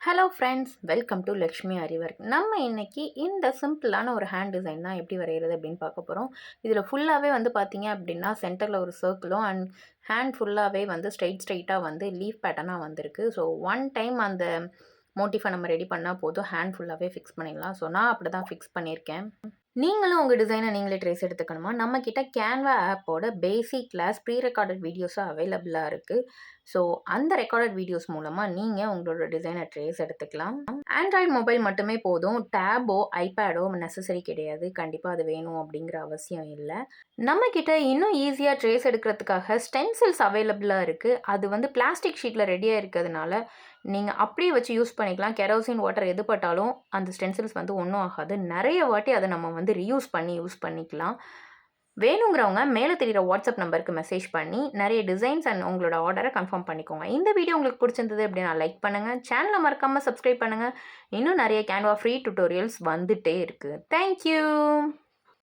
Hello friends, welcome to Lakshmi அறிவர்க். நம்ம இன்னைக்கு இந்த சிம்பிளான ஒரு ஹேண்ட் டிசைன் தான் எப்படி வரைகிறது அப்படின்னு பார்க்க போகிறோம். இதில் ஃபுல்லாகவே வந்து பார்த்தீங்க அப்படின்னா சென்டரில் ஒரு சர்க்கிளும் அண்ட் ஹேண்ட் ஃபுல்லாகவே வந்து ஸ்ட்ரைட்டாக வந்து லீஃப் பேட்டர்னாக வந்திருக்கு. ஸோ ஒன் டைம் அந்த மோட்டிஃபை நம்ம ரெடி பண்ணால் போதும், ஹேண்ட் ஃபுல்லாகவே ஃபிக்ஸ் பண்ணிடலாம். ஸோ நான் அப்படி தான் ஃபிக்ஸ் பண்ணியிருக்கேன். நீங்களும் உங்கள் டிசைனை நீங்களே ட்ரேஸ் எடுத்துக்கணுமா? நம்மக்கிட்ட கேன்வா ஆப்போட பேசிக் கிளாஸ் ப்ரீ ரெக்கார்டட் வீடியோஸும் அவைலபிளாக இருக்குது. ஸோ அந்த ரெக்கார்டட் வீடியோஸ் மூலமாக நீங்கள் உங்களோட டிசைனை ட்ரேஸ் எடுத்துக்கலாம். ஆண்ட்ராய்டு மொபைல் மட்டுமே போதும், டேபோ ஐபேடோ நெசசரி கிடையாது. கண்டிப்பாக அது வேணும் அப்படிங்கிற அவசியம் இல்லை. நம்மக்கிட்ட இன்னும் ஈஸியாக ட்ரேஸ் எடுக்கிறதுக்காக ஸ்டென்சில்ஸ் அவைலபிளாக இருக்குது. அது வந்து பிளாஸ்டிக் ஷீட்டில் ரெடியாக இருக்கிறதுனால நீங்கள் அப்படியே வச்சு யூஸ் பண்ணிக்கலாம். கெரோசின் வாட்டர் எது பட்டாலும் அந்த ஸ்டென்சில்ஸ் வந்து ஒன்றும் ஆகாது. நிறைய வாட்டி அதை நம்ம வந்து ரீயூஸ் பண்ணி யூஸ் பண்ணிக்கலாம். வேணுங்கிறவங்க மேலே தெரிகிற வாட்ஸ்அப் நம்பருக்கு மெசேஜ் பண்ணி நிறைய டிசைன்ஸ் அண்ட் உங்களோட ஆர்டரை கன்ஃபார்ம் பண்ணிக்கோங்க. இந்த வீடியோ உங்களுக்கு பிடிச்சிருந்தது அப்படின்னா லைக் பண்ணுங்கள், சேனலை மறக்காமல் சப்ஸ்கிரைப் பண்ணுங்கள். இன்னும் நிறைய கேன்வா ஃப்ரீ டியூட்டோரியல்ஸ் வந்துகிட்டே இருக்குது. தேங்க்யூ.